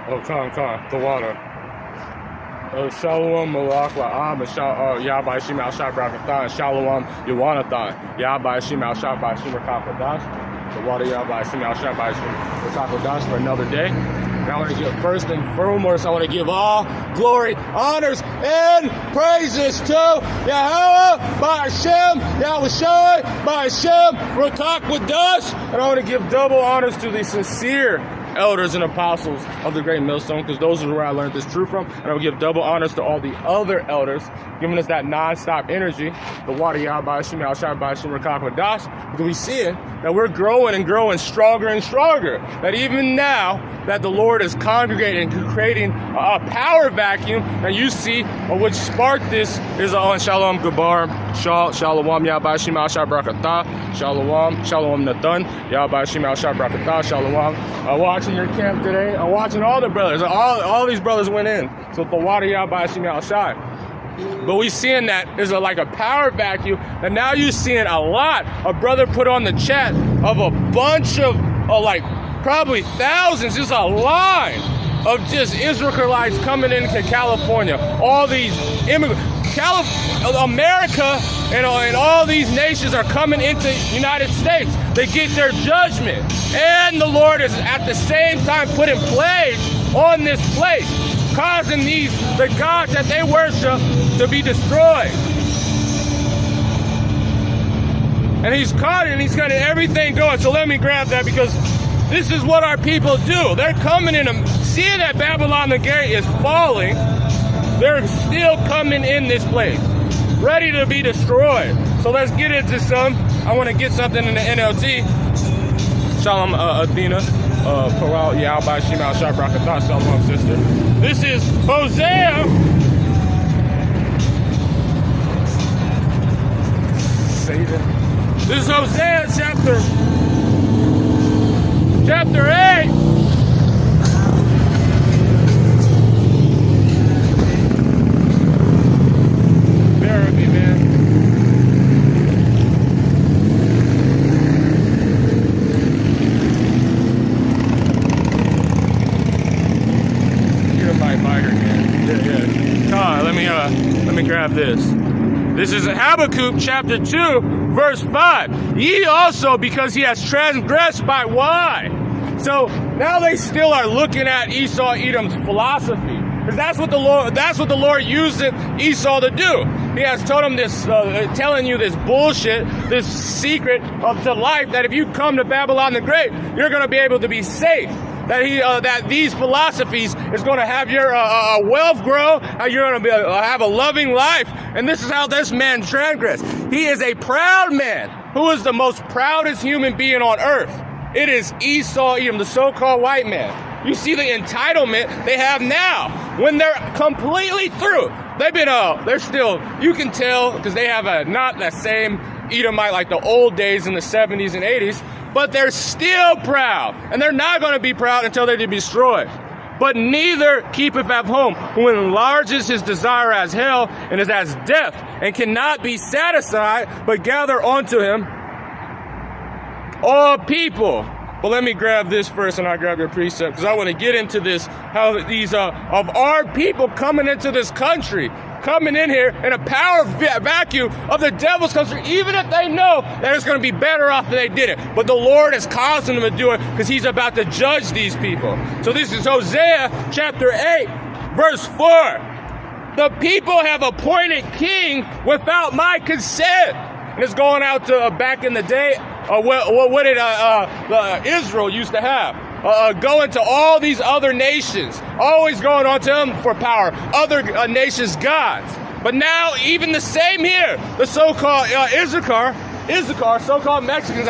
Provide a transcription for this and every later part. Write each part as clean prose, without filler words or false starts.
Oh, the water. Shalom Malak La'am, Yahba Shim Al Shai Brakatah, Shalom Yawanathan, Yahba Shim Al Shai Bashim Rakapadash, the water Yahba Shim Al Shai Bashim Rakapadash for another day. And I want to give, first and foremost, I want to give all glory, honors, and praises to Yahweh, Ba'ashem, Yahushai, Ba'ashem, Rakak Wadash, and I want to give double honors to the sincere elders and apostles of the great millstone, because those are where I learned this truth from. And I will give double honors to all the other elders, giving us that non-stop energy. The water Yahweh Shim Al Shai Bashim Rakak Wadash, because we see it, that we're growing and growing stronger and stronger. That even now that the Lord is congregating and creating a power vacuum, and you see which sparked this is on Shalom Gabar, Shalom Yahweh Shim Al Shai Brakatah, Shalom Nathan, Yahweh Shim Al Shai Brakatah, Shalom. Watching your camp today, I'm watching all the brothers. All these brothers went in. So the water Yahweh Shim Al Shai. But we seeing that there's like a power vacuum, and now you're seeing a lot. A brother put on the chat of a bunch of like probably thousands, just a line of just Israelites coming into California. All these immigrants, America and all these nations are coming into United States. They get their judgment, and the Lord is at the same time putting plagues on this place, causing the gods that they worship to be destroyed. And he's got everything going. So let me grab that, because this is what our people do. They're coming in, seeing that Babylon the Great is falling. They're still coming in this place, ready to be destroyed. So let's get into some. I want to get something in the NLT. Shalom Athena. Paral Yahweh Shim Al Shai Brakatah, Shalom sister. This is Hosea. Satan. This is Hosea chapter 8. Bear with me, man. Get my mic again. Yeah. Let me grab this. This is Habakkuk chapter 2, verse 5. Ye also, because he has transgressed by why? So now they still are looking at Esau Edom's philosophy, because that's what the Lord used Esau to do. He has told him this, telling you this bullshit, this secret to life, that if you come to Babylon the Great, you're going to be able to be safe. That these philosophies is going to have your wealth grow, you're going to have a loving life. And this is how this man transgressed. He is a proud man. Who is the most proudest human being on earth? It is Esau Edom, the so-called white man. You see the entitlement they have now. When they're completely through, they're still, you can tell, because they have not that same Edomite like the old days in the 70s and 80s, but they're still proud, and they're not going to be proud until they're destroyed. But neither keepeth at home, who enlarges his desire as hell, and is as death, and cannot be satisfied, but gather unto him all people. But let me grab this first, and I'll grab your precept, because I want to get into this, how these of our people coming into this country, coming in here in a power vacuum of the devil's country, even if they know that it's going to be better off if they did it. But the Lord is causing them to do it, because he's about to judge these people. So this is Hosea chapter 8, verse 4. The people have appointed king without my consent. And it's going out to back in the day, what did Israel used to have? Going to all these other nations, always going on to them for power, other nations' gods. But now, even the same here, the so-called Issachar, so-called Mexicans,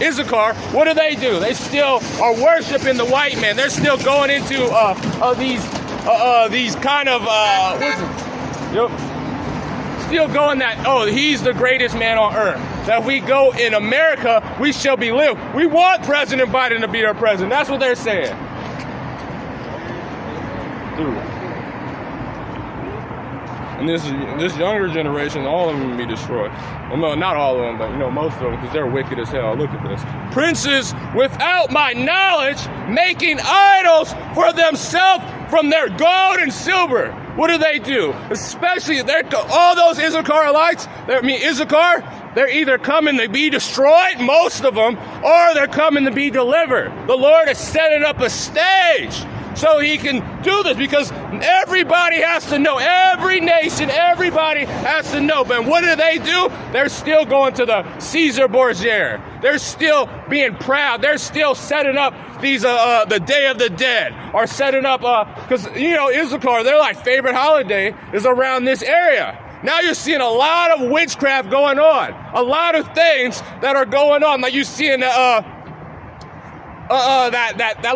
Issachar, what do? They still are worshiping the white man. They're still going into these kind of, still going that, he's the greatest man on earth. That we go in America, we shall be lived. We want President Biden to be our president. That's what they're saying. Dude. And this younger generation, all of them will be destroyed. Well, no, not all of them, but most of them, because they're wicked as hell. Look at this. Princes, without my knowledge, making idols for themselves from their gold and silver. What do? Especially all those Issacharites, Issachar, they're either coming to be destroyed, most of them, or they're coming to be delivered. The Lord is setting up a stage so he can do this, because everybody has to know. Every nation, everybody has to know. But what do? They're still going to the Caesar Borgia. They're still being proud. They're still setting up these, the Day of the Dead, or setting up, because, Issachar, their favorite holiday is around this area. Now you're seeing a lot of witchcraft going on. A lot of things that are going on. Like you seeing that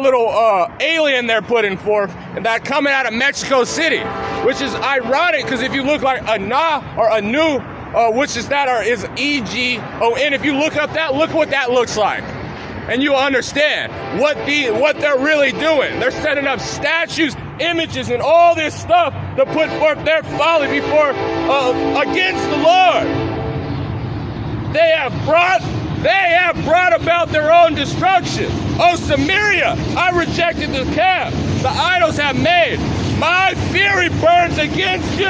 little alien they're putting forth, and that coming out of Mexico City, which is ironic, because if you look like Ana or Anu, which is EGON, if you look up that, look what that looks like, and you'll understand what they're really doing. They're setting up statues, images, and all this stuff to put forth their folly before against the Lord. They have brought about their own destruction. O Samaria, I rejected the calf the idols have made. My fury burns against you.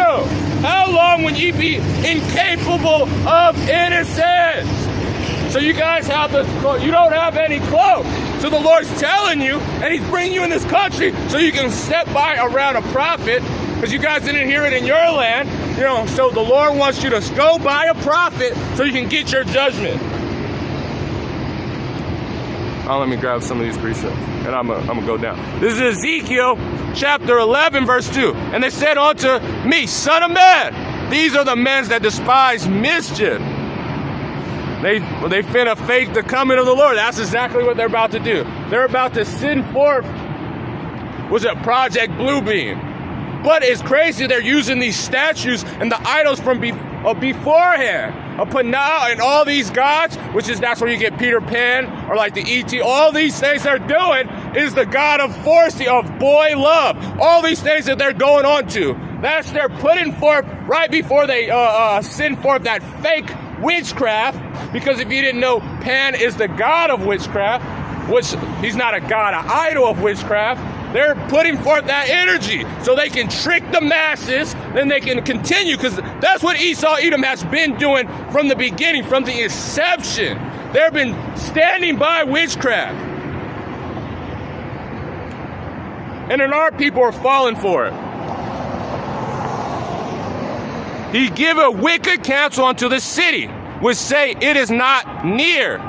How long will ye be incapable of innocence? So you guys you don't have any cloak. So the Lord's telling you, and he's bringing you in this country so you can step by around a prophet, because you guys didn't hear it in your land. So the Lord wants you to go by a prophet so you can get your judgment. Let me grab some of these precepts, and I'm gonna go down. This is Ezekiel chapter 11, verse 2. And they said unto me, Son of man, these are the men that despise mischief. They finna fake the coming of the Lord. That's exactly what they're about to do. They're about to send forth, Project Bluebeam. But it's crazy, they're using these statues and the idols from beforehand. Panah and all these gods, that's where you get Peter Pan or like the E.T. All these things they're doing is the god of force, of boy love. All these things that they're going on to. They're putting forth right before they send forth that fake witchcraft. Because if you didn't know, Pan is the god of witchcraft, which he's not a god, an idol of witchcraft. They're putting forth that energy so they can trick the masses, then they can continue, because that's what Edom has been doing from the beginning, from the inception. They've been standing by witchcraft. And then our people are falling for it. He give a wicked counsel unto the city, which say it is not near.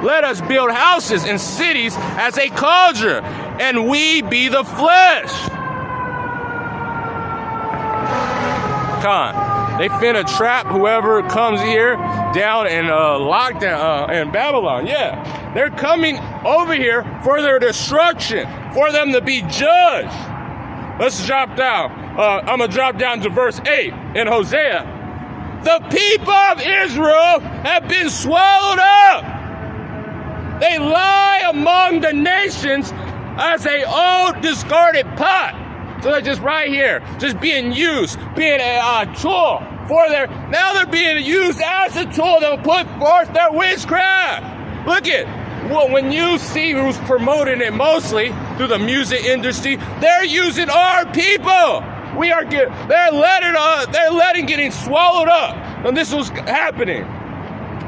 Let us build houses and cities as a cauldron, and we be the flesh. They finna trap whoever comes here down in lockdown in Babylon. Yeah, they're coming over here for their destruction, for them to be judged. Let's drop down. I'm gonna drop down to verse 8 in Hosea. The people of Israel have been swallowed up. They lie among the nations as a old discarded pot. So they're just right here, just being used, being a tool for now they're being used as a tool to put forth their witchcraft. Look when you see who's promoting it mostly through the music industry, they're using our people. They're letting getting swallowed up. And this was happening.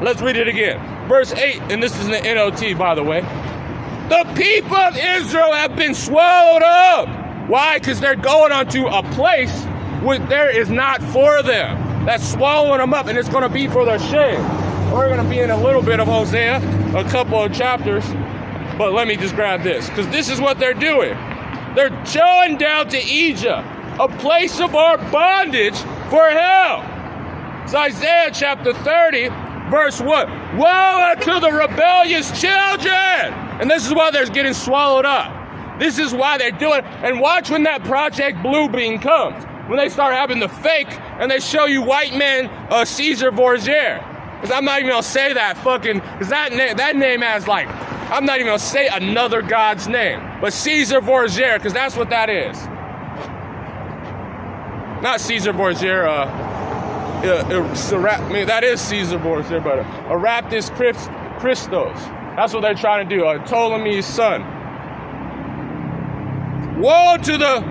Let's read it again. Verse 8, and this is in the NOT, by the way. The people of Israel have been swallowed up. Why? Because they're going onto a place where there is not for them. That's swallowing them up, and it's going to be for their shame. We're going to be in a little bit of Hosea, a couple of chapters. But let me just grab this, because this is what they're doing. They're going down to Egypt, a place of our bondage for hell. It's Isaiah chapter 30. Verse 1, woe unto the rebellious children! And this is why they're getting swallowed up. This is why they're doing it. And watch when that Project Bluebeam comes. When they start having the fake, and they show you white men, Caesar Borgia. Because I'm not even going to say that because that name has I'm not even going to say another god's name. But Caesar Borgia, because that's what that is. not Caesar Borgia, that is Caesar Borgia, but Eraptus Christos. That's what they're trying to do, Ptolemy's son. Woe to the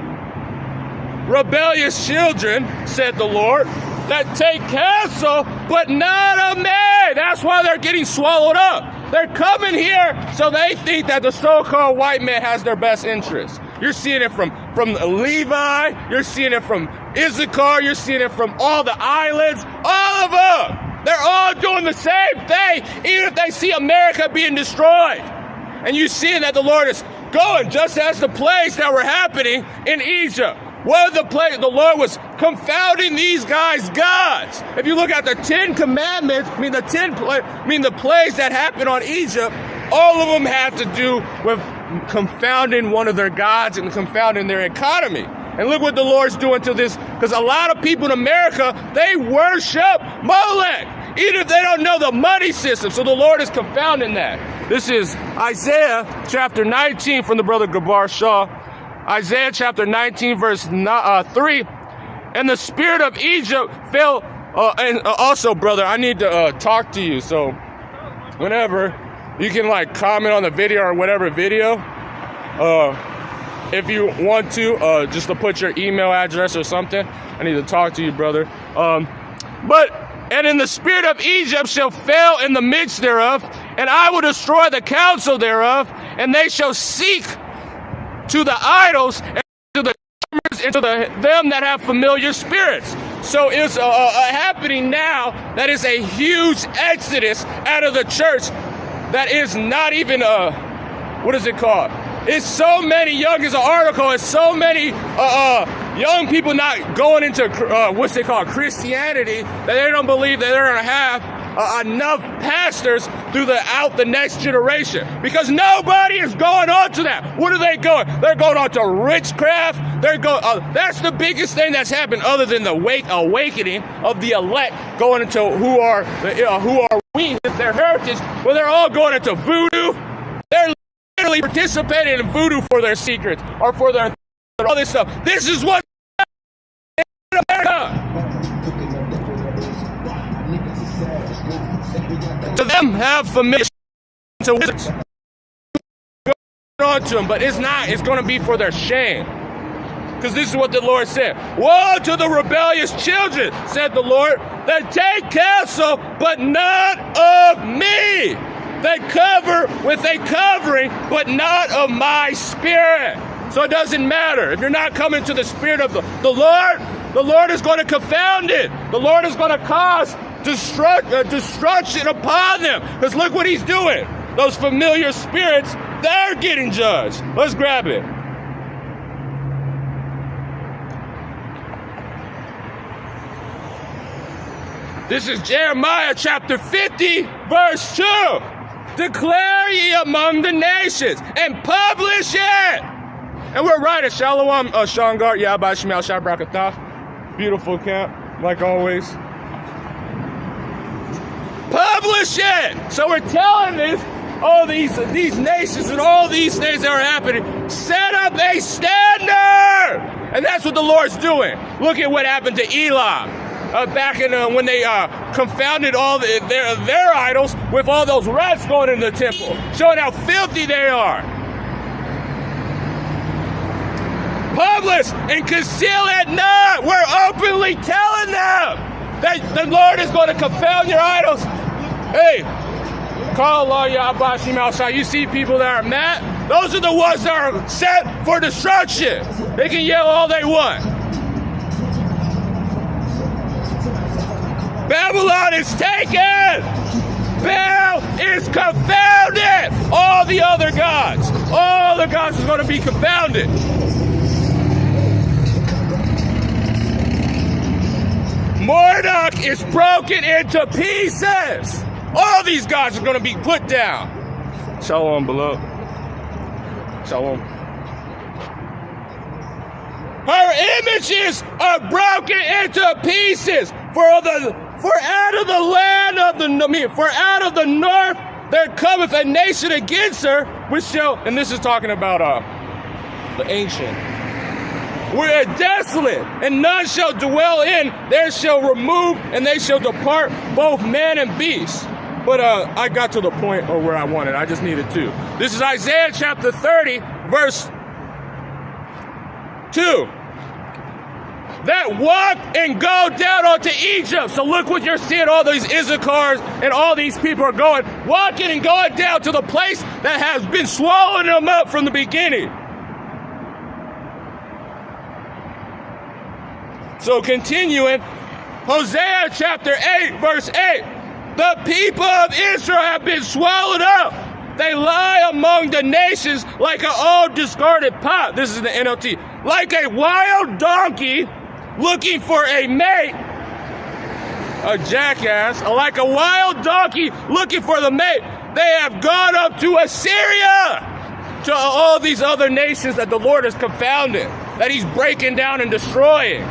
rebellious children, said the Lord, that take counsel, but not of me. That's why they're getting swallowed up. They're coming here so they think that the so-called white man has their best interests. You're seeing it from Levi, you're seeing it from Issachar, you're seeing it from all the islands, all of them. They're all doing the same thing, even if they see America being destroyed. And you see that the Lord is going just as the plagues that were happening in Egypt. One of the plagues, the Lord was confounding these guys' gods. If you look at the 10 commandments, the plagues that happened on Egypt, all of them had to do with confounding one of their gods and confounding their economy. And look what the Lord's doing to this, because a lot of people in America, they worship Molech, even if they don't know the money system. So the Lord is confounding that. This is Isaiah chapter 19 from the brother Gabar Shaw. Isaiah chapter 19 verse 3. And the spirit of Egypt fell, and also, brother, I need to talk to you. So whenever you can comment on the video or whatever video, if you want to, just to put your email address or something. I need to talk to you, brother. And in the spirit of Egypt shall fail in the midst thereof, and I will destroy the counsel thereof, and they shall seek to the idols and to the and to them that have familiar spirits. So it's happening now. That is a huge exodus out of the church. That is not even what is it called? It's so many young, as an article, it's so many young people not going into what's they call Christianity, that they don't believe that they're going to have enough pastors throughout the next generation, because nobody is going on to that. What are they going? They're going on to witchcraft. They're going. That's the biggest thing that's happened, other than the awakening of the elect going into who are we, their heritage. Well, they're all going into voodoo. They're literally participating in voodoo for their secrets or for their all this stuff. This is what in America. To them have familiar to wizards on to them, but it's not. It's going to be for their shame. Because this is what the Lord said. Woe to the rebellious children, said the Lord, that take counsel, but not of me. They cover with a covering, but not of my spirit. So it doesn't matter. If you're not coming to the spirit of the Lord is going to confound it. The Lord is going to cause destruction upon them. Because look what he's doing. Those familiar spirits, they're getting judged. Let's grab it. This is Jeremiah chapter 50, verse 2. Declare ye among the nations and publish it. And we're right at Shalom, Shangar, Yahba Shemel Shah Brakatah. Beautiful camp, like always. Publish it. So we're telling this, all these nations and all these things that are happening, set up a standard. And that's what the Lord's doing. Look at what happened to Elam. Back in when they confounded all their idols with all those rats going in the temple, showing how filthy they are. Publish and conceal it not. We're openly telling them that the Lord is going to confound your idols. Hey, call Allah Yahba Shemel Shah. You see people that are mad? Those are the ones that are set for destruction. They can yell all they want. Babylon is taken. Baal is confounded. All the other gods. All the gods are going to be confounded. Marduk is broken into pieces. All these gods are going to be put down. Shalom, beloved. Shalom. Her images are broken into pieces. For out of the land of for out of the north there cometh a nation against her, which shall, and this is talking about the ancient were desolate, and none shall dwell in. There shall remove, and they shall depart, both man and beast. But I got to the point of where I wanted. I just needed to. This is Isaiah chapter 30, verse 2. That walk and go down onto Egypt. So look what you're seeing, all these Issachars and all these people are going, walking and going down to the place that has been swallowing them up from the beginning. So continuing, Hosea chapter 8, verse 8. The people of Israel have been swallowed up. They lie among the nations like an old discarded pot. This is the NLT. Like a wild donkey looking for a mate, a jackass, like a wild donkey looking for the mate. They have gone up to Assyria, to all these other nations that the Lord has confounded, that he's breaking down and destroying.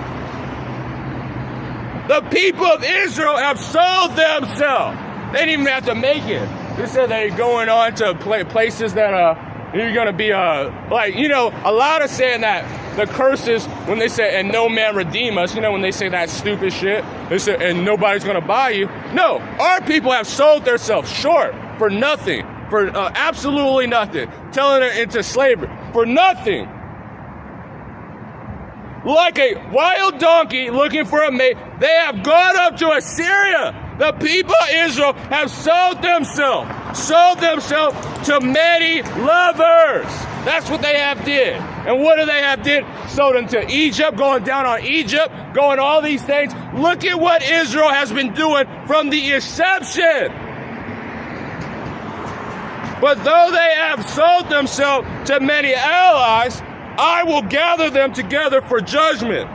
The people of Israel have sold themselves. They didn't even have to make it. They said they're going on to places that you're going to be, like, you know, a lot of saying that the curses, when they say, and no man redeem us, you know, when they say that stupid shit, they say, and nobody's going to buy you. No, our people have sold themselves short for nothing, for absolutely nothing, telling it into slavery for nothing. Like a wild donkey looking for a mate, they have gone up to Assyria. The people of Israel have sold themselves to many lovers. That's what they have did. And what do they have did? Sold them to Egypt, going down on Egypt, going all these things. Look at what Israel has been doing from the inception. But though they have sold themselves to many allies, I will gather them together for judgment.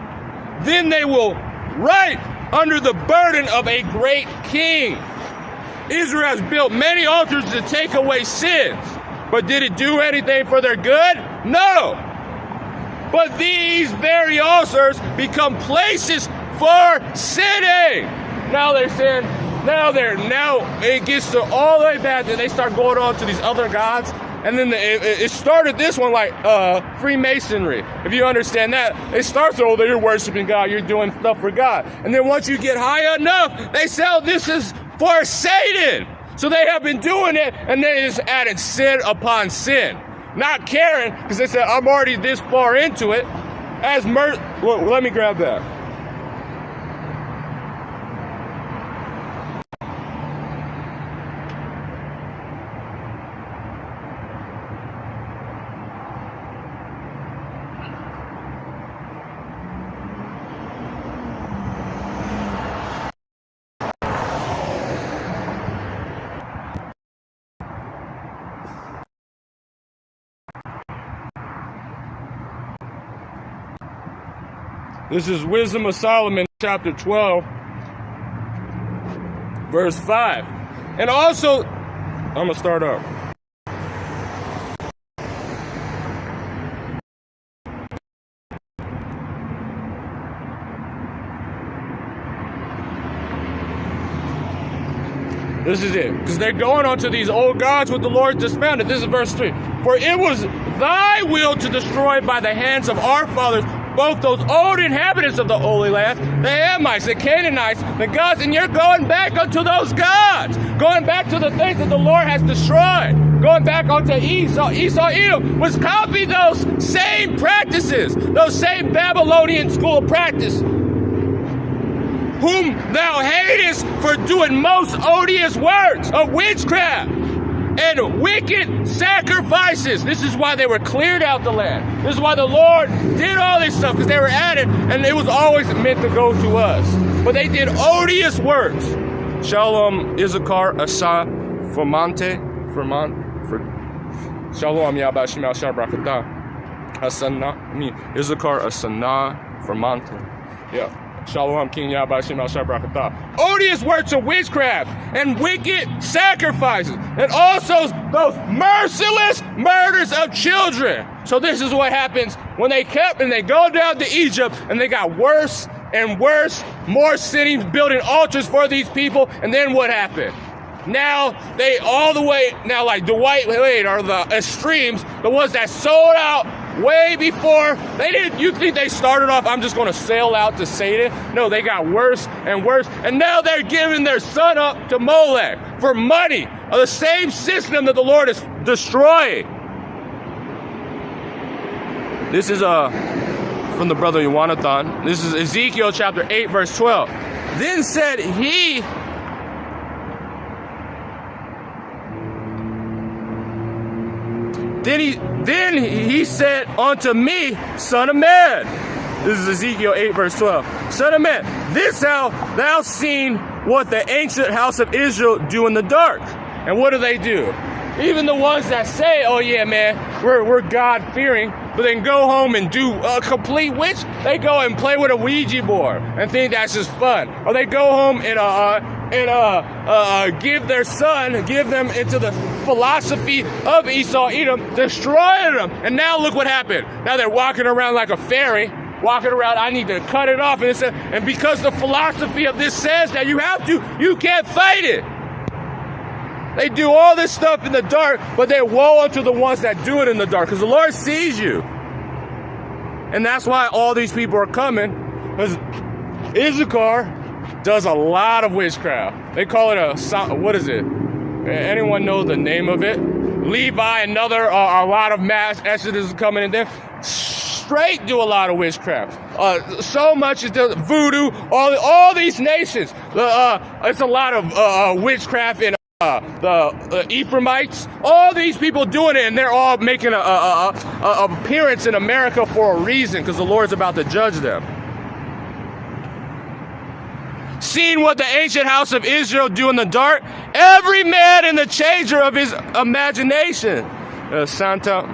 Then they will write under the burden of a great king. Israel has built many altars to take away sins. But did it do anything for their good? No. But these very altars become places for sinning. Now they're saying, now it gets to all the way back that they start going on to these other gods. And then it started this one like Freemasonry. If you understand that, it starts, oh, you're worshiping God, you're doing stuff for God. And then once you get high enough, they say, oh, this is for Satan. So they have been doing it, and they just added sin upon sin. Not caring, because they said, I'm already this far into it. Well, let me grab that. This is Wisdom of Solomon, chapter 12, verse 5. And also, I'm going to start up. This is it. Because they're going on to these old gods with the Lord just founded. This is verse 3. For it was thy will to destroy by the hands of our fathers both those old inhabitants of the Holy Land, the Hamites, the Canaanites, the gods, and you're going back unto those gods, going back to the things that the Lord has destroyed, going back onto Esau. Edom was copying those same practices, those same Babylonian school of practice, whom thou hatest for doing most odious works of witchcraft and wicked sacrifices. This is why they were cleared out the land. This is why the Lord did all this stuff, because they were added, and it was always meant to go to us. But they did odious works. Shalom, Issachar, Asa, Formante, Shalom, Yabba, Shemal, Shabrakata, Asana, Issachar, Asana, Formante. Yeah. Shalom, King Yabba, Shemal, Shabrakata. Odious works of witchcraft and wicked sacrifices, and also those merciless murders of children. So this is what happens when they kept and they go down to Egypt, and they got worse and worse, more sinning, building altars for these people. And then what happened? Now they all the way, now like the white or the extremes, the ones that sold out way before they didn't. You think they started off, I'm just going to sail out to Satan? No, they got worse and worse. And now they're giving their son up to Molech for money, of the same system that the Lord is destroying. This is from the brother Jonathan. This is Ezekiel chapter 8, verse 12. Then said he, Then he said unto me, Son of man. This is Ezekiel 8, verse 12. Son of man, this how thou seen what the ancient house of Israel do in the dark. And what do? Even the ones that say, oh yeah, man, we're God-fearing, but then go home and do a complete witch. They go and play with a Ouija board and think that's just fun. Or they go home and give them into the philosophy of Esau, Edom, destroying them. And now look what happened. Now they're walking around like a fairy, walking around, I need to cut it off. And because the philosophy of this says that you can't fight it. They do all this stuff in the dark, but they woe unto the ones that do it in the dark, because the Lord sees you. And that's why all these people are coming, because Issachar does a lot of witchcraft. They call it what is it? Anyone know the name of it? Levi, another, a lot of mass exodus coming in there. Straight do a lot of witchcraft. So much is voodoo, all these nations. It's a lot of witchcraft in the Ephraimites, all these people doing it, and they're all making a appearance in America for a reason, because the Lord's about to judge them. Seeing what the ancient house of Israel do in the dark, every man in the changer of his imagination. Santa,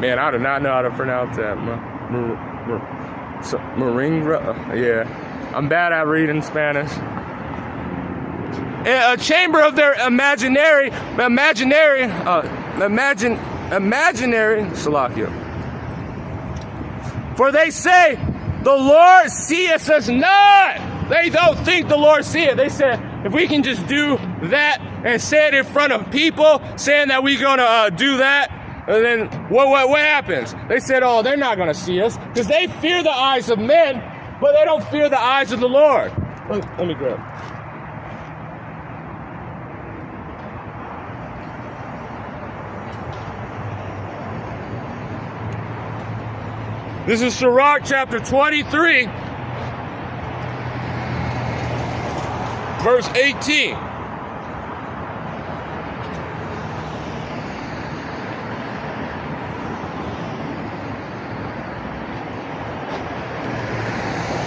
man, I do not know how to pronounce that. Maringra, yeah, I'm bad at reading Spanish. A chamber of their imaginary Salakia. For they say, the Lord seeth us not. They don't think the Lord seeth. They said, if we can just do that and say it in front of people, saying that we're going to do that, and then what happens? They said, oh, they're not going to see us, because they fear the eyes of men, but they don't fear the eyes of the Lord. Let me grab. This is Sirach chapter 23, verse 18.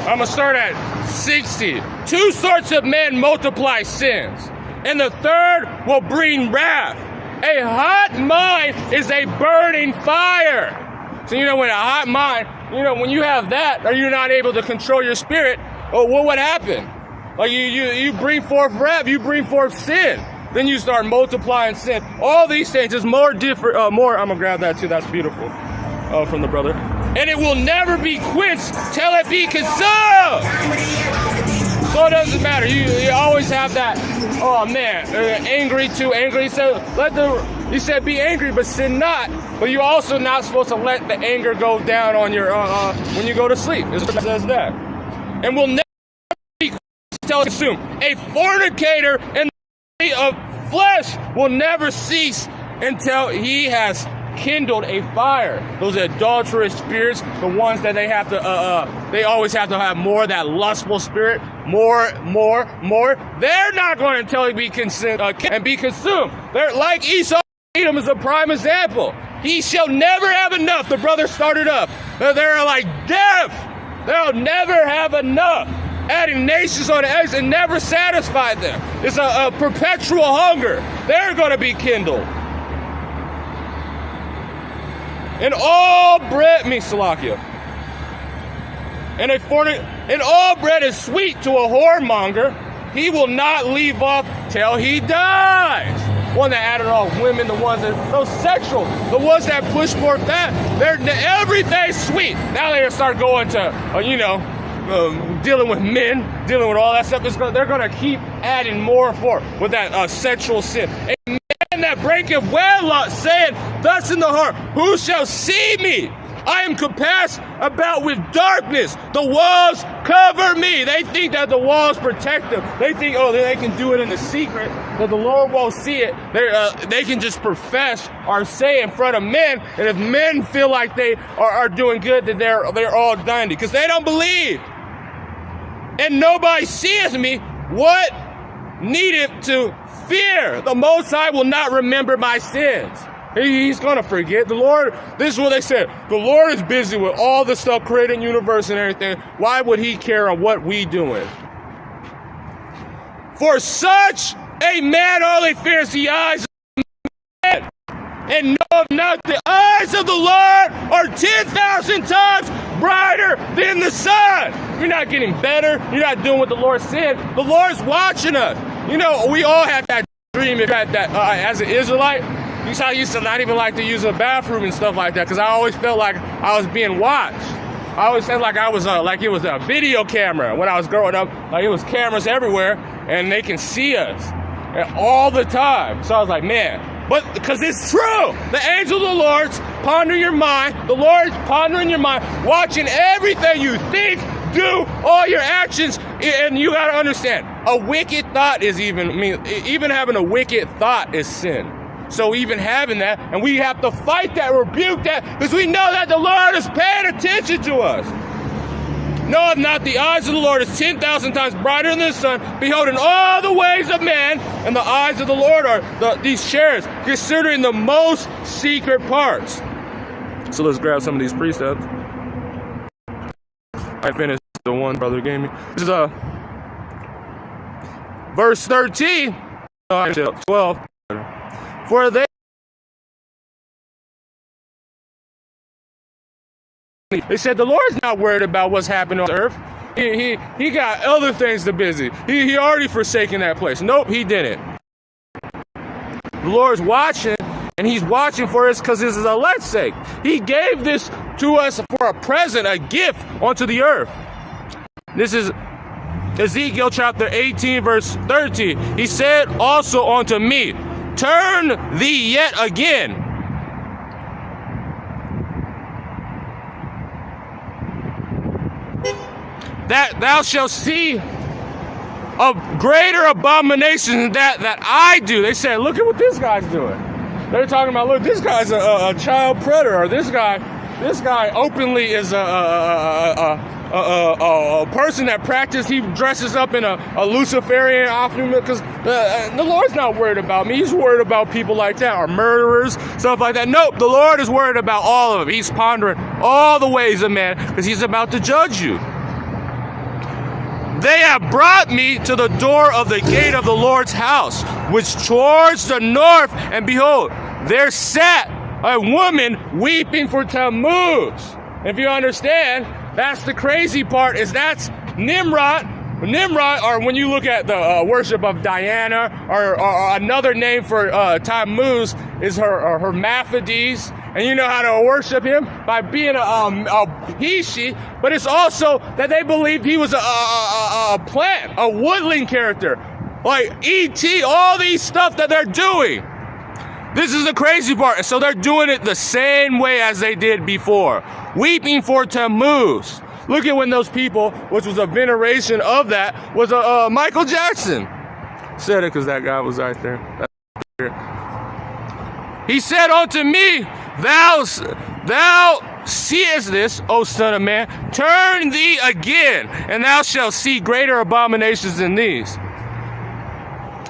I'm going to start at 60. Two sorts of men multiply sins, and the third will bring wrath. A hot mind is a burning fire. So, when a hot mind, when you have that, or you're not able to control your spirit, what would happen? Like you bring forth wrath, you bring forth sin. Then you start multiplying sin. All these things is more different, I'm going to grab that too, that's beautiful, from the brother. And it will never be quenched till it be consumed. So it doesn't matter, you always have that, oh man, angry, too angry. So he said be angry, but sin not. But you're also not supposed to let the anger go down on your when you go to sleep. It says that. And will never be till consumed. A fornicator in the of flesh will never cease until he has kindled a fire. Those adulterous spirits, the ones that they have to they always have to have more, that lustful spirit, more. They're not going until he be consumed and be consumed. They're like Esau. Edom is a prime example. He shall never have enough. The brother started up. They're like death. They'll never have enough. Adding nations on the edge and never satisfy them. It's a perpetual hunger. They're going to be kindled. And all bread, Salakia. And all bread is sweet to a whoremonger. He will not leave off till he dies. One that added all women, the ones that, those sexual, the ones that push more fat, everything's sweet. Now they start going to, dealing with men, dealing with all that stuff. They're going to keep adding more and more with that sexual sin. A man that breaketh maketh wedlock, saying thus in the heart, who shall see me? I am compassed about with darkness. The walls cover me. They think that the walls protect them. They think, oh, they can do it in the secret, that the Lord won't see it. They can just profess or say in front of men, and if men feel like they are doing good, that they're all dandy, because they don't believe. And nobody seeth me. What needeth to fear? The Most High will not remember my sins. He's going to forget. The Lord, this is what they said. The Lord is busy with all the stuff, creating universe and everything. Why would he care on what we doing? For such a man only fears the eyes of men, and knoweth not the eyes of the Lord are 10,000 times brighter than the sun. You're not getting better. You're not doing what the Lord said. The Lord's watching us. You know, we all have that dream. If that as an Israelite, I used to not even like to use a bathroom and stuff like that, because I always felt like I was being watched. I always felt like I was like it was a video camera when I was growing up. Like it was cameras everywhere, and they can see us all the time. So I was like, man, but because it's true, the angel of the Lord's pondering your mind. The Lord's pondering your mind, watching everything you think, do, all your actions. And you got to understand, a wicked thought is even having a wicked thought is sin. So even having that, and we have to fight that, rebuke that, because we know that the Lord is paying attention to us. Knoweth not the eyes of the Lord is 10,000 times brighter than the sun, beholding all the ways of man, and the eyes of the Lord are these chairs, considering the most secret parts. So let's grab some of these precepts. I finished the one brother gave me. This is verse 13, 12. For they said the Lord's not worried about what's happening on earth. He got other things to busy. He already forsaken that place. Nope, he didn't. The Lord's watching, and he's watching for us because this is elect's sake. He gave this to us for a present, a gift onto the earth. This is Ezekiel chapter 18, verse 13. He said also unto me, turn thee yet again. That thou shalt see a greater abomination than that I do. They said, look at what this guy's doing. They're talking about, look, this guy's a child predator, or this guy openly is a person that practices, he dresses up in a Luciferian outfit, because the Lord's not worried about me. He's worried about people like that, or murderers, stuff like that. Nope, the Lord is worried about all of it. He's pondering all the ways of man, because he's about to judge you. They have brought me to the door of the gate of the Lord's house, which towards the north, and behold, there sat a woman weeping for Tammuz. If you understand, that's the crazy part, is that's Nimrod. Nimrod, or when you look at the worship of Diana, or another name for Tammuz is her Hermaphrodites, and you know how to worship him by being a he/she. But it's also that they believed he was a plant, a woodland character, like E.T. All these stuff that they're doing. This is the crazy part. So they're doing it the same way as they did before, weeping for Tammuz. Look at when those people, which was a veneration of that, was Michael Jackson. Said it because that guy was right there. He said unto me, thou seest this, O son of man, turn thee again, and thou shalt see greater abominations than these.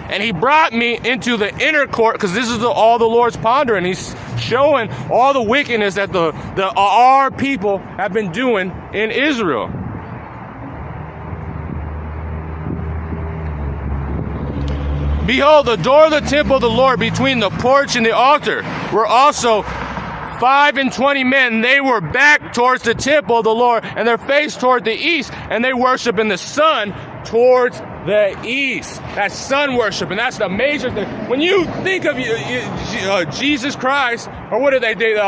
And he brought me into the inner court, because this is all the Lord's pondering. He's showing all the wickedness that our people have been doing in Israel. Behold, the door of the temple of the Lord between the porch and the altar were also 25 men. They were back towards the temple of the Lord, and their face toward the east, and they worship in the sun towards the east. That's sun worship, and that's the major thing. When you think of Jesus Christ, or what do they do?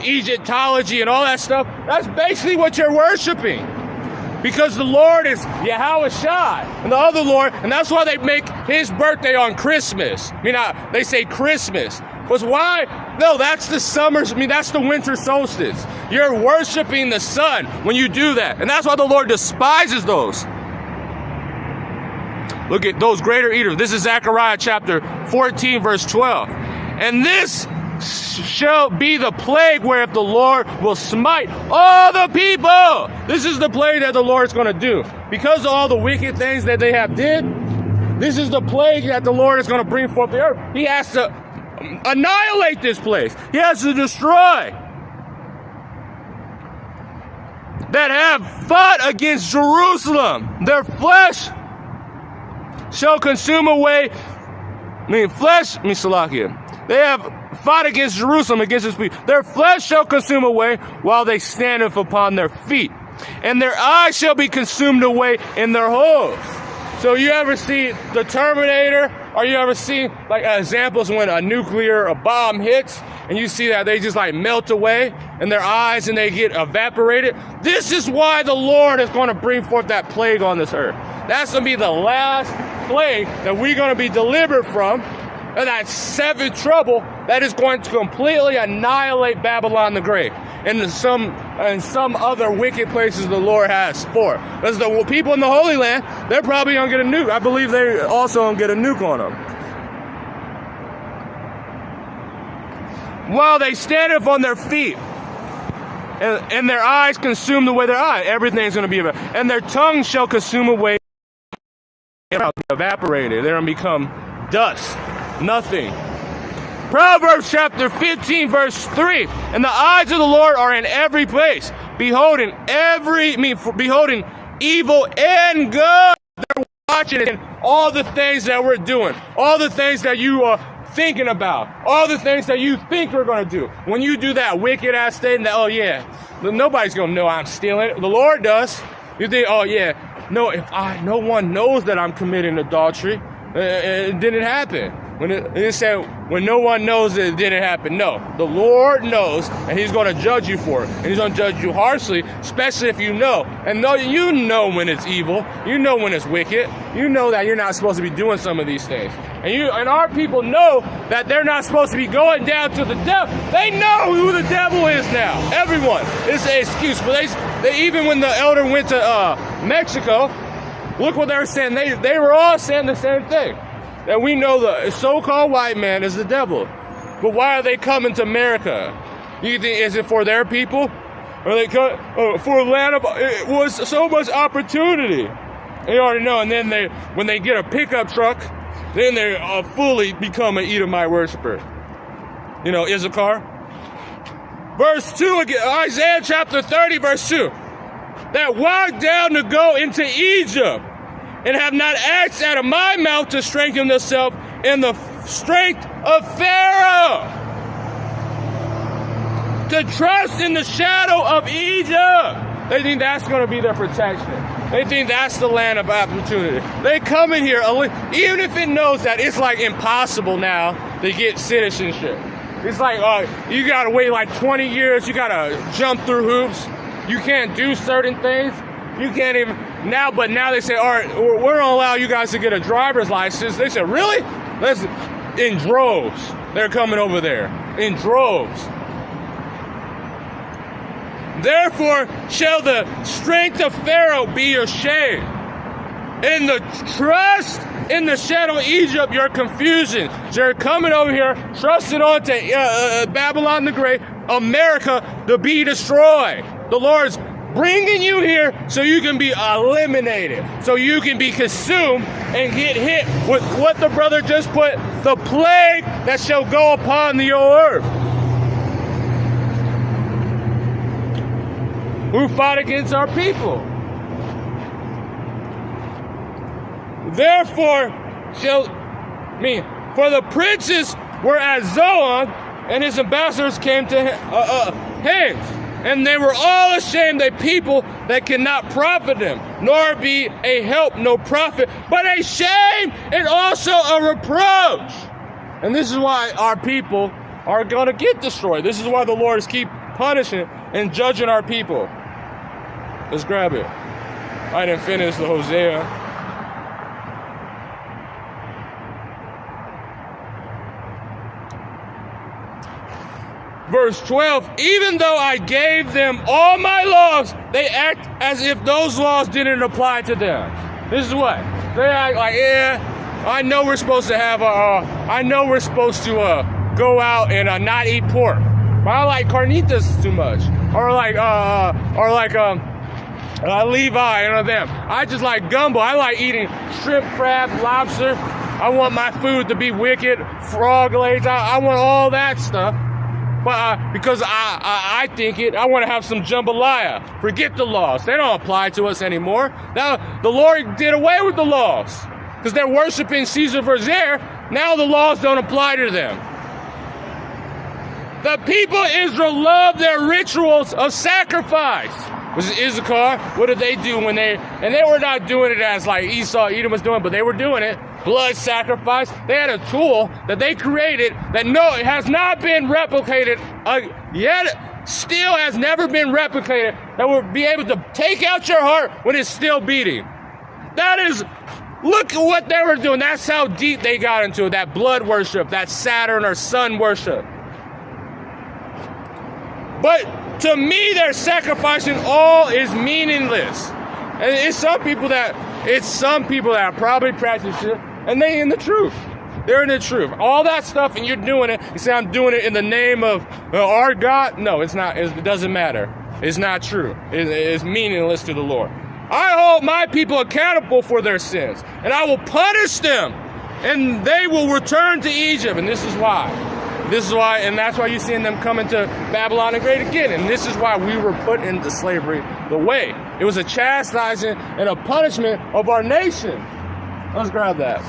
Egyptology and all that stuff. That's basically what you're worshiping, because the Lord is Yahweh Shai, and the other Lord, and that's why they make his birthday on Christmas. They say Christmas. Was why? No, that's the summer. That's the winter solstice. You're worshiping the sun when you do that. And that's why the Lord despises those. Look at those greater eaters. This is Zechariah chapter 14, verse 12. And this shall be the plague whereof the Lord will smite all the people. This is the plague that the Lord's going to do. Because of all the wicked things that they have did, this is the plague that the Lord is going to bring forth the earth. He has to annihilate this place. He has to destroy that have fought against Jerusalem. Their flesh shall consume away. Salakia. They have fought against Jerusalem, against his people. Their flesh shall consume away while they standeth upon their feet. And their eyes shall be consumed away in their holes. So you ever see the Terminator? Or you ever see like examples when a bomb hits and you see that they just like melt away in their eyes and they get evaporated? This is why the Lord is going to bring forth that plague on this earth. That's going to be the last plague that we're going to be delivered from. And that seventh trouble that is going to completely annihilate Babylon the Great and some other wicked places the Lord has for. Because the people in the Holy Land, they're probably going to get a nuke. I believe they also going to get a nuke on them. While they stand up on their feet, and their eyes consume the way their eye, everything's going to be evaporated. And their tongue shall consume away, evaporated. They're going to become dust. Nothing. Proverbs chapter 15 verse 3. And the eyes of the Lord are in every place, beholding evil and good. They're watching all the things that we're doing, all the things that you are thinking about, all the things that you think we're going to do. When you do that wicked ass thing that, oh yeah, nobody's going to know I'm stealing. The Lord does. You think, oh yeah, no one knows that I'm committing adultery. It didn't happen. When it said, when no one knows that it didn't happen. No, the Lord knows, and he's going to judge you for it. And he's going to judge you harshly, especially if you know. And you know when it's evil. You know when it's wicked. You know that you're not supposed to be doing some of these things. And our people know that they're not supposed to be going down to the devil. They know who the devil is now. Everyone. It's an excuse. But they even when the elder went to Mexico, look what they were saying. They were all saying the same thing. That we know the so-called white man is the devil. But why are they coming to America? You think, is it for their people? Or they come for a land of, it was so much opportunity. They already know. And then when they get a pickup truck, then they fully become an Edomite worshiper. You know, Issachar. Verse 2 again, Isaiah chapter 30 verse 2. That walked down to go into Egypt, and have not asked out of my mouth to strengthen themselves in the strength of Pharaoh, to trust in the shadow of Egypt. They think that's going to be their protection. They think that's the land of opportunity. They come in here, even if it knows that it's like impossible now to get citizenship. It's like, you got to wait like 20 years. You got to jump through hoops. You can't do certain things. You can't even but now they say, all right, we're going to allow you guys to get a driver's license. They said, really? In droves. They're coming over there in droves. Therefore shall the strength of Pharaoh be your shame, and the trust in the shadow of Egypt your confusion. So you're coming over here, trusting on to Babylon the Great, America to be destroyed. The Lord's bringing you here so you can be eliminated, so you can be consumed and get hit with what the brother just put, the plague that shall go upon the earth. Who fought against our people? Therefore for the princes were at Zoan, and his ambassadors came to hands. And they were all ashamed, a people that cannot profit them, nor be a help, no profit, but a shame and also a reproach. And this is why our people are going to get destroyed. This is why the Lord is keep punishing and judging our people. Let's grab it. I didn't finish the Hosea. Verse 12, even though I gave them all my laws, they act as if those laws didn't apply to them. This is what? They act like, yeah, I know we're supposed to have go out and not eat pork. But I like carnitas too much. Or like Levi and them. I just like gumbo. I like eating shrimp, crab, lobster. I want my food to be wicked, frog legs. I want all that stuff. But because I think I want to have some jambalaya. Forget the laws. They don't apply to us anymore. Now, the Lord did away with the laws because they're worshiping Caesar Verzier. Now the laws don't apply to them. The people of Israel love their rituals of sacrifice. Was Issachar? What did they do when they were not doing it as like Edom was doing, but they were doing it. Blood sacrifice. They had a tool that they created that it has not been replicated yet, still has never been replicated, that would be able to take out your heart when it's still beating. Look at what they were doing. That's how deep they got into it, that blood worship, that Saturn or sun worship. But to me, their sacrificing all is meaningless. And it's some people that probably practice it, and they in the truth. They're in the truth. All that stuff, and you're doing it. You say, I'm doing it in the name of our God. No, it's not. It doesn't matter. It's not true. It's meaningless to the Lord. I hold my people accountable for their sins, and I will punish them, and they will return to Egypt. And this is why, and that's why you're seeing them come into Babylon the Great again. And this is why we were put into slavery the way. It was a chastising and a punishment of our nation. Let's grab that.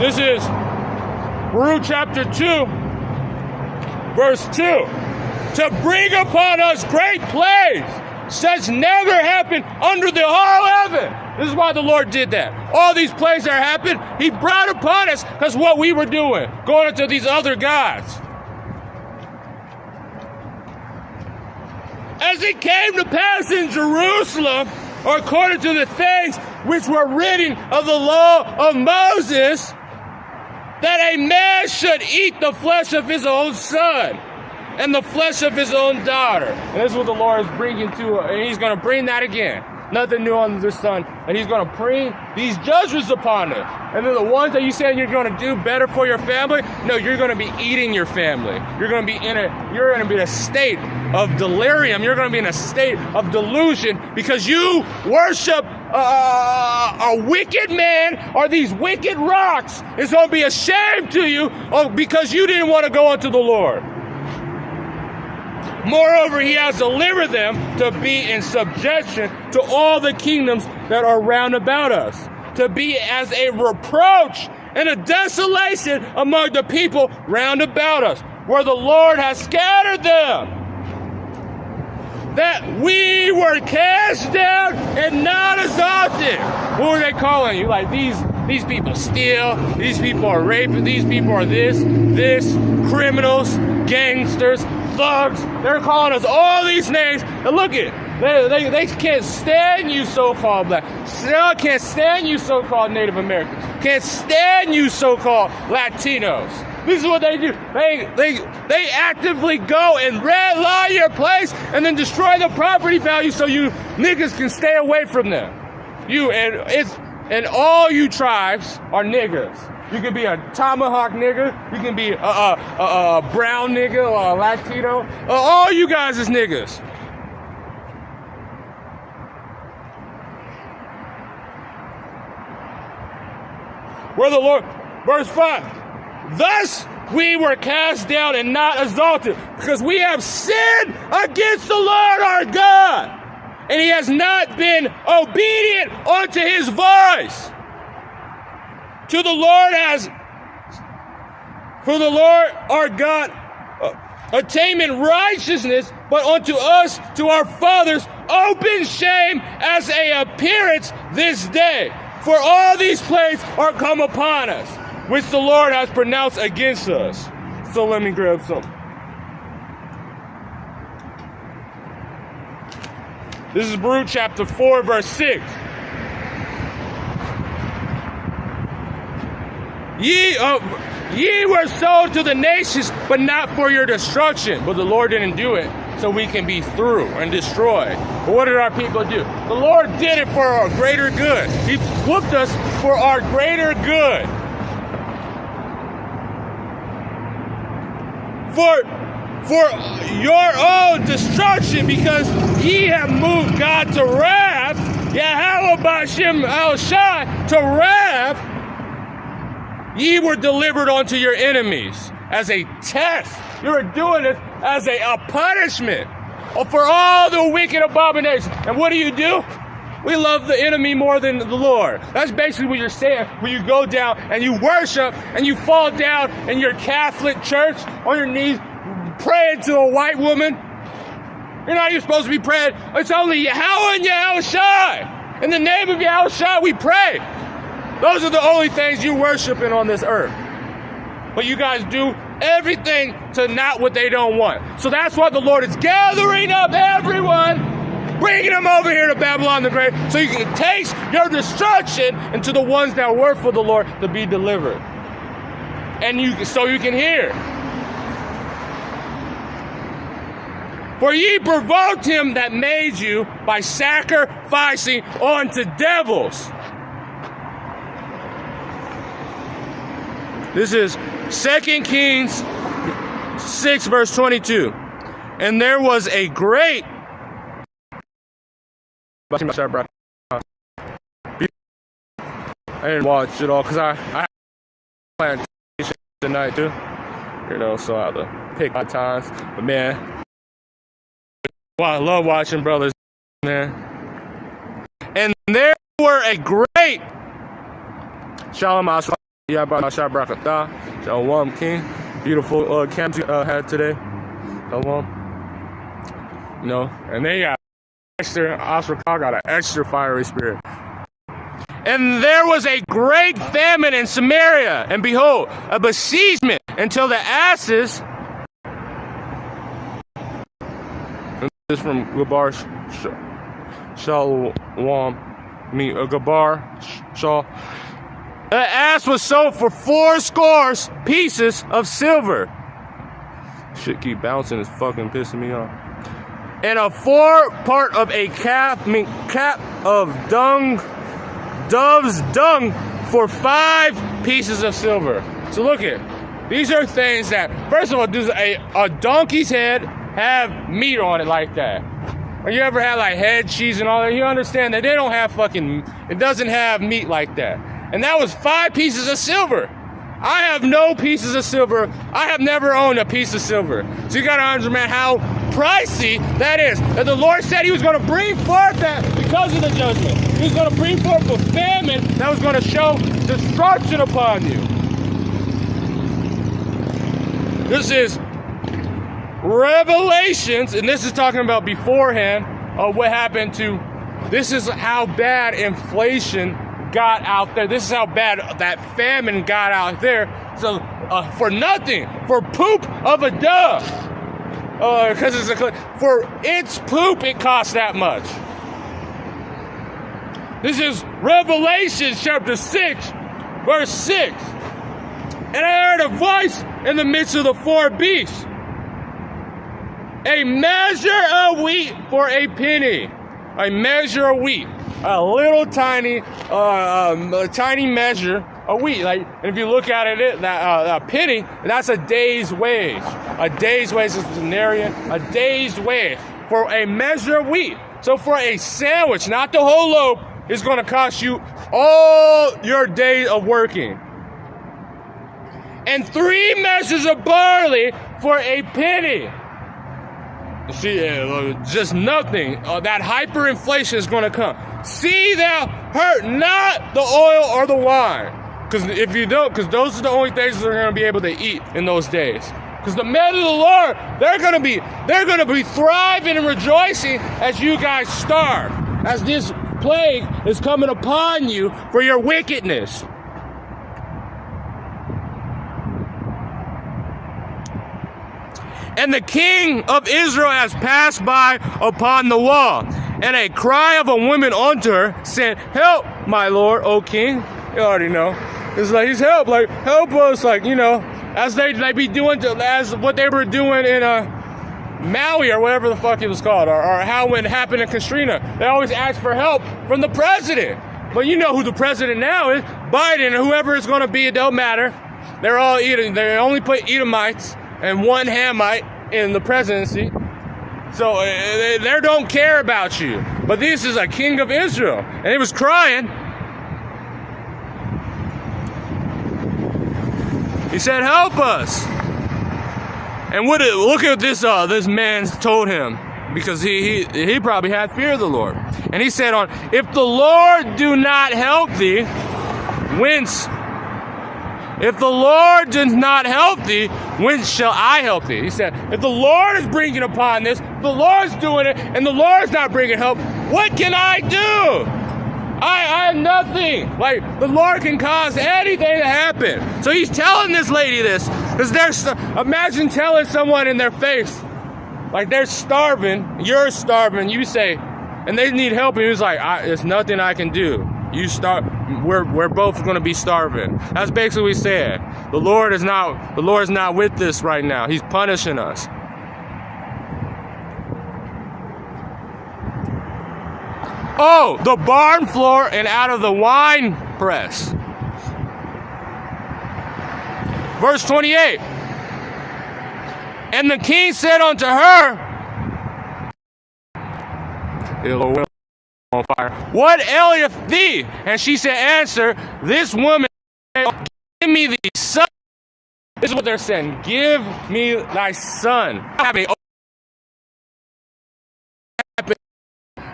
This is Baruch chapter 2, verse 2. To bring upon us great plagues, such never happened under the whole heaven. This is why the Lord did that. All these plagues that happened, He brought upon us because what we were doing, going into these other gods. As it came to pass in Jerusalem, or according to the things which were written of the law of Moses, that a man should eat the flesh of his own son and the flesh of his own daughter. And this is what the Lord is bringing to, and He's going to bring that again. Nothing new under the sun. And He's going to bring these judgments upon us. And then the ones that you say you're going to do better for your family, no, you're going to be eating your family. You're going to be in a state of delirium. You're going to be in a state of delusion because you worship a wicked man or these wicked rocks. It's going to be a shame to you because you didn't want to go unto the Lord. Moreover, He has delivered them to be in subjection to all the kingdoms that are round about us, to be as a reproach and a desolation among the people round about us, where the Lord has scattered them. That we were cast down and not exalted. What were they calling you? Like these people steal, these people are raping, these people are this, criminals, gangsters, thugs. They're calling us all these names. And look at it. They can't stand you so-called black. Still can't stand you so-called Native Americans. Can't stand you so-called Latinos. This is what they do. They actively go and redline your place and then destroy the property value so you niggas can stay away from them. And all you tribes are niggas. You can be a tomahawk nigga. You can be a brown nigga or a Latino. All you guys is niggas. Where the Lord, verse 5. Thus we were cast down and not exalted, because we have sinned against the Lord our God, and He has not been obedient unto His voice. For the Lord our God attainment righteousness, but unto us, to our fathers, open shame as a appearance this day. For all these plagues are come upon us, which the Lord has pronounced against us. So let me grab some. This is Baruch chapter 4, verse 6. Ye were sold to the nations, but not for your destruction. But the Lord didn't do it so we can be through and destroyed. But what did our people do? The Lord did it for our greater good. He whooped us for our greater good. For your own destruction, because ye have moved God to wrath, Yahweh Bashem El Shai to wrath, ye were delivered unto your enemies as a test. You were doing it as a punishment for all the wicked abominations. And what do? We love the enemy more than the Lord. That's basically what you're saying when you go down and you worship and you fall down in your Catholic church on your knees praying to a white woman. You're not even supposed to be praying. It's only Yahweh and Yahweh Shai. In the name of Yahweh Shai, we pray. Those are the only things you worshiping on this earth. But you guys do everything to not what they don't want. So that's why the Lord is gathering up everyone, bringing them over here to Babylon the Great, so you can taste your destruction into the ones that work for the Lord to be delivered. And so you can hear. For ye provoked him that made you by sacrificing unto devils. This is 2 Kings 6, verse 22. And there was a great... I didn't watch it all because I planned tonight too. You know, so I have to pick my times. But man, I love watching brothers, man. And there were a great... Shalom Asra. Shalom King. Beautiful camps you had today. Shalom. You know, and they got extra, Asra got an extra fiery spirit. And there was a great famine in Samaria, and behold, a besiegement until the asses. This is from Gabar Shalom. Gabar Shal. The ass was sold for 80 pieces of silver. Shit keep bouncing, it's fucking pissing me off. And a 4 part of a cap of dove's dung for 5 pieces of silver. So look at, these are things that, first of all, does a donkey's head have meat on it like that? Or you ever had like head cheese and all that? You understand that they don't have it doesn't have meat like that. And that was 5 pieces of silver. I have no pieces of silver. I have never owned a piece of silver. So you gotta understand how pricey that is. That the Lord said he was gonna bring forth that because of the judgment. He was gonna bring forth a famine that was gonna show destruction upon you. This is Revelations, and this is talking about beforehand of what happened to, this is how bad inflation got out there. This is how bad that famine got out there. So for nothing, for poop of a dove, because for its poop it costs that much. This is Revelation chapter 6, verse 6. And I heard a voice in the midst of the 4 beasts, a measure of wheat for a penny. A measure of wheat. A little tiny measure of wheat. Like, and if you look at it, that penny, that's a day's wage. A day's wage is a denarian. A day's wage for a measure of wheat. So for a sandwich, not the whole loaf, is going to cost you all your day of working. And 3 measures of barley for a penny. See, just nothing. That hyperinflation is going to come. See thou hurt not the oil or the wine. Because if you don't, because those are the only things that they're going to be able to eat in those days. Because the men of the Lord, they're going to be thriving and rejoicing as you guys starve. As this plague is coming upon you for your wickedness. And the king of Israel has passed by upon the wall, and a cry of a woman unto her, saying, help, my lord, O king. You already know. It's like, he's help us, like, you know, as they be doing, as what they were doing in Maui or whatever the fuck it was called, or how it happened in Katrina. They always ask for help from the president. But you know who the president now is. Biden, or whoever it's going to be, it don't matter. They're all they only put Edomites and one Hamite in the presidency. So they don't care about you. But this is a king of Israel. And he was crying. He said, help us. And look at this this man told him, because he probably had fear of the Lord. And he said, if the Lord do not help thee, whence? If the Lord does not help thee, whence shall I help thee? He said, if the Lord is bringing upon this, the Lord's doing it, and the Lord's not bringing help, what can I do? I have nothing. Like, the Lord can cause anything to happen. So he's telling this lady this, because imagine telling someone in their face, like they're starving, you're starving, you say, and they need help, and he's like, there's nothing I can do. We're both going to be starving. That's basically what he said. The Lord is not with this right now. He's punishing us. Oh, the barn floor and out of the wine press. Verse 28. And the king said unto her, on fire, what aileth thee? And she said, answer, this woman, give me the son. This is what they're saying. Give me thy son.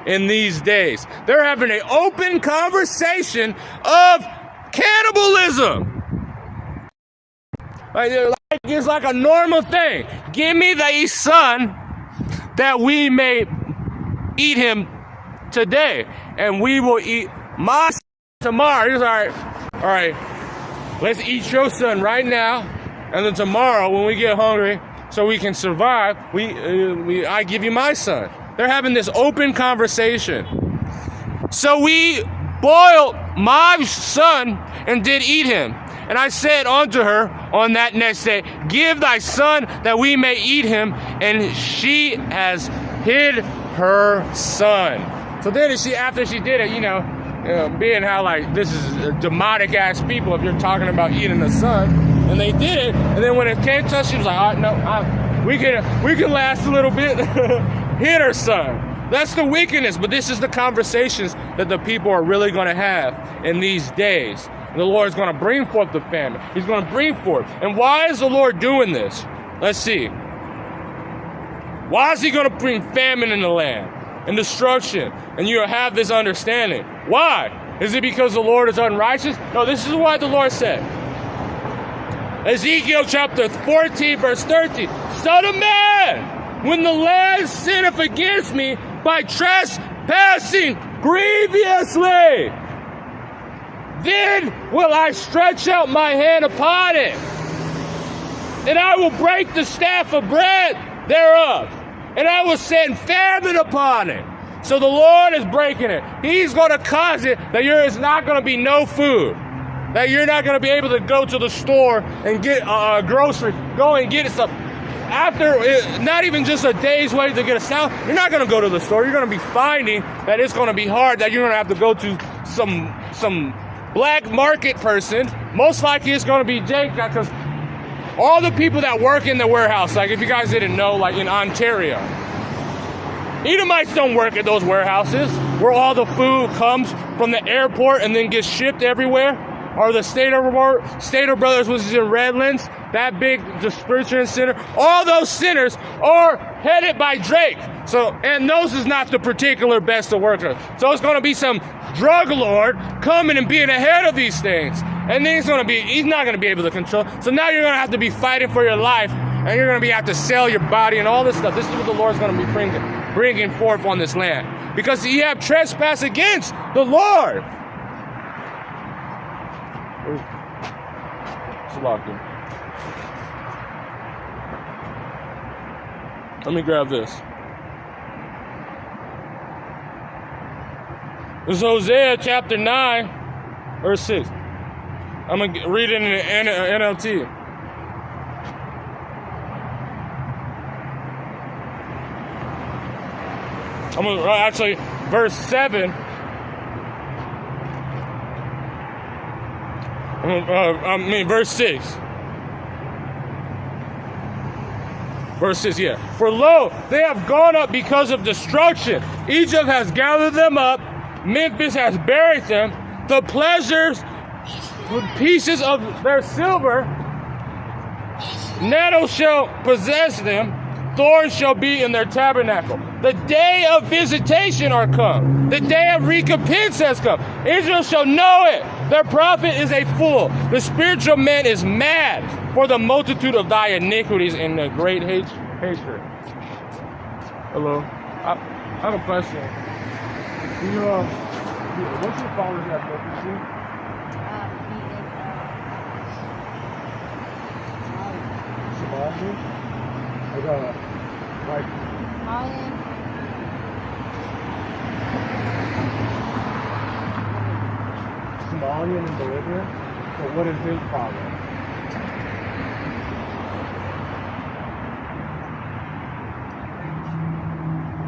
In these days, they're having an open conversation of cannibalism. Like it's like a normal thing. Give me thy son that we may eat him today, and we will eat my son tomorrow. He's all right, let's eat your son right now, and then tomorrow when we get hungry so we can survive, I give you my son. They're having this open conversation. So we boiled my son and did eat him. And I said unto her on that next day, give thy son that we may eat him. And she has hid her son. So then after she did it, you know, being how like this is demonic ass people if you're talking about eating the son. And they did it. And then when it came to us, she was like, all right, no, we can last a little bit. Hit her son. That's the wickedness, but this is the conversations that the people are really going to have in these days. The Lord is going to bring forth the famine. He's going to bring forth. And why is the Lord doing this? Let's see. Why is he going to bring famine in the land and destruction? And you have this understanding. Why? Is it because the Lord is unrighteous? No, this is what the Lord said. Ezekiel chapter 14, verse 13. Son of man! When the land sinneth against me by trespassing grievously, then will I stretch out my hand upon it, and I will break the staff of bread thereof, and I will send famine upon it. So the Lord is breaking it. He's going to cause it that there is not going to be no food, that you're not going to be able to go to the store and get grocery, go and get some. After not even just a day's wait to get a salad, you're not going to go to the store. You're going to be finding that it's going to be hard, that you're going to have to go to some black market person. Most likely it's going to be Jake, because all the people that work in the warehouse, like if you guys didn't know, like in Ontario, Edomites don't work at those warehouses where all the food comes from the airport and then gets shipped everywhere. Or the Stater Brothers, which is in Redlands, that big distribution center. All those centers are headed by Drake. So, and those is not the particular best of workers. So it's going to be some drug lord coming and being ahead of these things. And then he's not going to be able to control. So now you're going to have to be fighting for your life, and you're going to have to sell your body and all this stuff. This is what the Lord's going to be bringing forth on this land. Because you have trespassed against the Lord. Let me grab this. This is Hosea chapter 9, verse 6. I'm going to read it in the NLT. I'm going to, actually, verse 7. Verse 6. Verse 6, yeah. For lo, they have gone up because of destruction. Egypt has gathered them up. Memphis has buried them. The pleasures, pieces of their silver, nettles shall possess them. Thorns shall be in their tabernacle. The day of visitation are come. The day of recompense has come. Israel shall know it. Their prophet is a fool. The spiritual man is mad for the multitude of thy iniquities and the great hatred. Hello. I have a question. What's your father's ethnicity? Somalian? Somalian and Bolivian? So what is his father?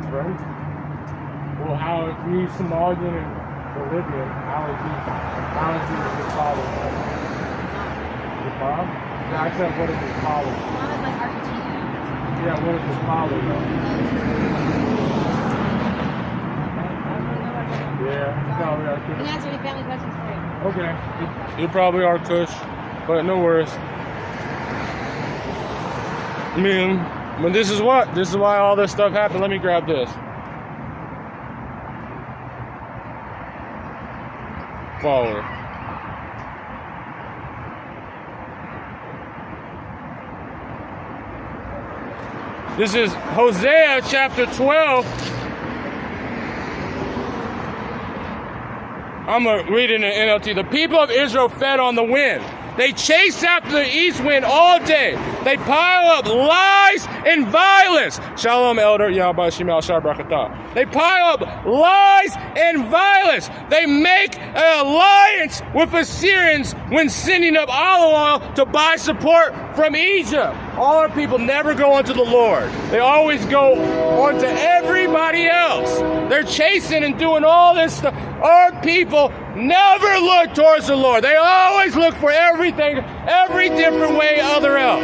Right? Well, how if he's Somalian and Bolivian, how is he his father? His mom? Yeah, I said what is his father? Mom is like Argentina. Yeah, what is his father though? Yeah, he's probably our You can answer any family questions for you. Okay. You probably are Kush, but no worries. I mean, but this is why all this stuff happened. Let me grab this. Follower. This is Hosea chapter 12. I'm going to read it in the NLT. The people of Israel fed on the wind. They chase after the east wind all day. They pile up lies and violence. Shalom, elder. Yahweh Shemal Shah Barakatah. They pile up lies and violence. They make an alliance with Assyrians when sending up olive oil to buy support from Egypt. All our people never go unto the Lord. They always go onto everybody else. They're chasing and doing all this stuff. Our people never look towards the Lord. They always look for everything, every different way other else.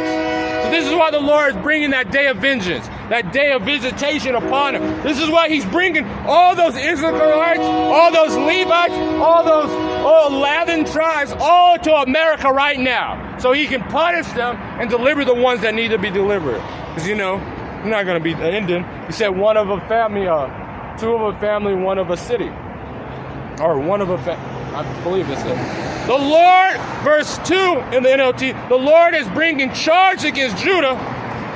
So this is why the Lord is bringing that day of vengeance, that day of visitation upon them. This is why he's bringing all those Israelites, all those Levites, all those 11 tribes, all to America right now. So he can punish them and deliver the ones that need to be delivered. Because, you're not going to be ending. He said one of a family, two of a family, one of a city. Or one of a I believe it's it. The Lord, verse 2 in the NLT, the Lord is bringing charge against Judah.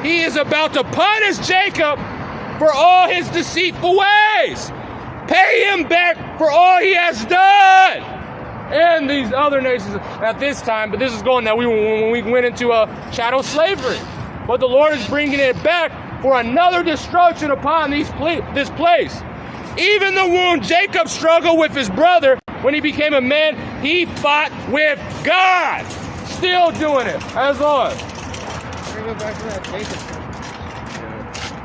He is about to punish Jacob for all his deceitful ways. Pay him back for all he has done. And these other nations at this time, but this is going now when we went into chattel slavery. But the Lord is bringing it back for another destruction upon this place. Even the wound Jacob struggled with his brother when he became a man, he fought with God. Still doing it as long.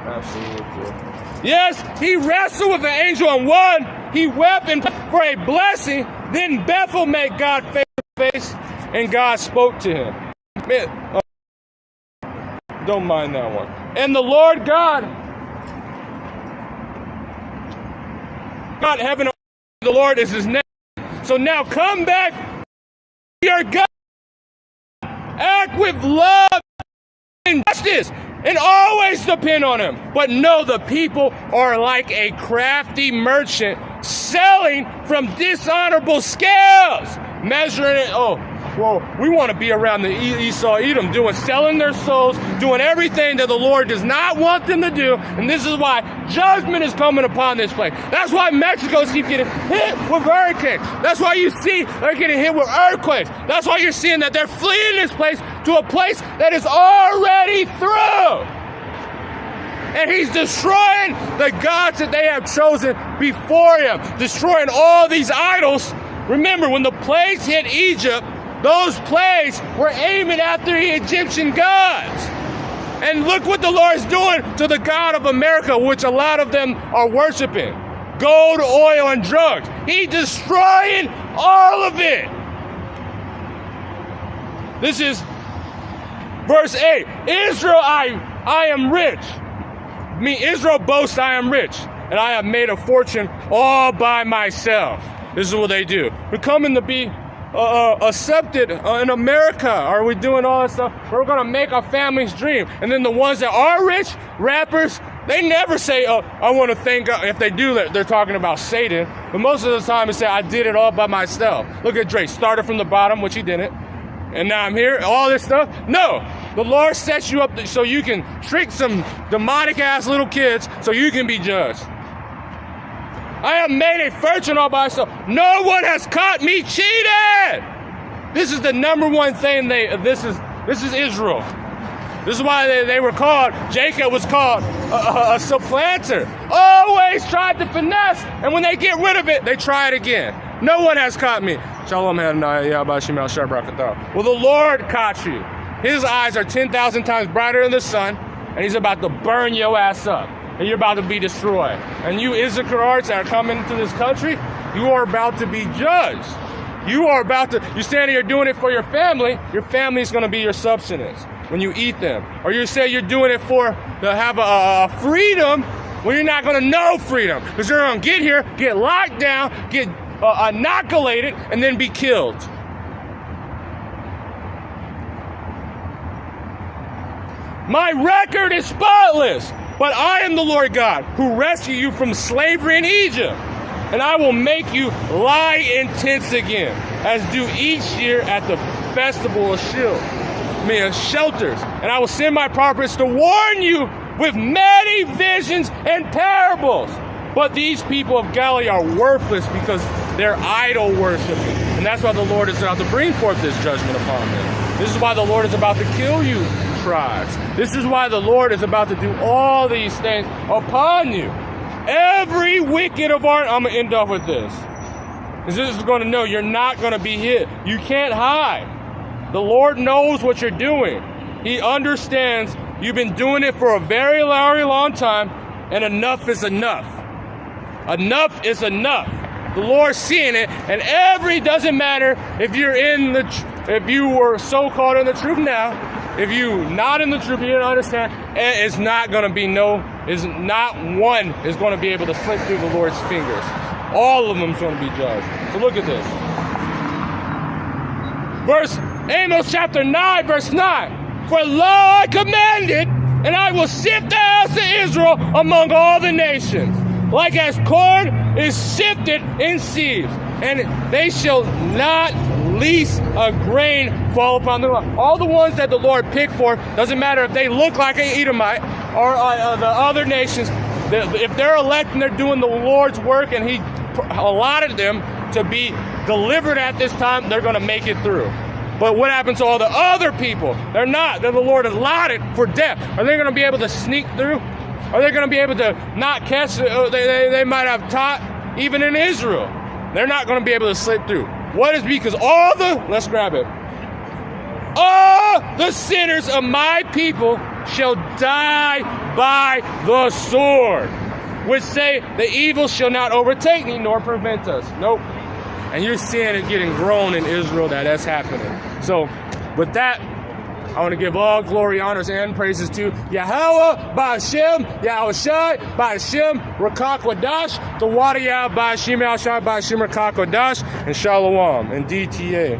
Absolutely. Yes, he wrestled with the angel and won. He wept for a blessing. Then Bethel met God face to face, and God spoke to him. Man, don't mind that one. And the Lord God, heaven, the Lord is his name. So now come back, your God. Act with love and justice, and always depend on him. But no, the people are like a crafty merchant selling from dishonorable scales, measuring it. Oh, well, we want to be around the Esau, Edom, selling their souls, doing everything that the Lord does not want them to do. And this is why judgment is coming upon this place. That's why Mexico keeps getting hit with hurricanes. That's why you see they're getting hit with earthquakes. That's why you're seeing that they're fleeing this place to a place that is already through. And he's destroying the gods that they have chosen before him, destroying all these idols. Remember, when the plagues hit Egypt, those plagues were aiming after the Egyptian gods. And look what the Lord is doing to the God of America, which a lot of them are worshiping. Gold, oil, and drugs. He's destroying all of it. This is verse 8. Israel, I am rich. Israel boasts I am rich, and I have made a fortune all by myself. This is what they do. We're coming to be accepted in America. Are we doing all this stuff? We're going to make our family's dream. And then the ones that are rich, rappers, they never say, oh, I want to thank God. If they do, they're talking about Satan. But most of the time, they say, I did it all by myself. Look at Drake. Started from the bottom, which he didn't. And now I'm here. All this stuff. No. The Lord sets you up so you can trick some demonic-ass little kids so you can be judged. I have made a fortune all by myself. No one has caught me cheating. This is the number one thing this is Israel. This is why they were called, Jacob was called a supplanter. Always tried to finesse, and when they get rid of it, they try it again. No one has caught me. Shalom, well, the Lord caught you. His eyes are 10,000 times brighter than the sun, and he's about to burn your ass up. And you're about to be destroyed. And you Issacharites that are coming to this country, you are about to be judged. You're standing here doing it for your family is going to be your subsistence when you eat them. Or you say you're doing it to have a freedom when you're not going to know freedom. Because you're going to get here, get locked down, get inoculated, and then be killed. My record is spotless. But I am the Lord God who rescued you from slavery in Egypt. And I will make you lie in tents again, as do each year at the festival of shelters. And I will send my prophets to warn you with many visions and parables. But these people of Galilee are worthless because they're idol worshiping. And that's why the Lord is about to bring forth this judgment upon them. This is why the Lord is about to kill you, tribes. This is why the Lord is about to do all these things upon you. Every wicked of our... I'm going to end off with this. Because this is going to know you're not going to be hit. You can't hide. The Lord knows what you're doing. He understands you've been doing it for a very, very long time, and enough is enough. Enough is enough. The Lord's seeing it, and doesn't matter if you're if you were so-called in the truth now, if you not in the truth, you don't understand, it's not going to be not one is going to be able to slip through the Lord's fingers. All of them is going to be judged. So look at this. Amos chapter 9, verse 9. For lo, I commanded, and I will sift the house of Israel among all the nations, like as corn is sifted in sieves, and they shall not least a grain fall upon the ground. All the ones that the Lord picked for, doesn't matter if they look like an Edomite or the other nations, if they're elect and they're doing the Lord's work and he allotted them to be delivered at this time, they're going to make it through. But what happens to all the other people? They're not. They're the Lord allotted for death. Are they going to be able to sneak through? Are they going to be able to not catch? They might have taught even in Israel. They're not going to be able to slip through. What is because let's grab it. All the sinners of my people shall die by the sword, which say the evil shall not overtake me nor prevent us. Nope. And you're seeing it getting grown in Israel that's happening. So with that, I want to give all glory, honors, and praises to Yahweh, Ba'ashem, Yahushai, Ba'ashem, Rakakwadash, the Wadiyah, Ba'ashem, Yahushai, Ba'ashem, Rakakwadash, and Shalom, and DTA.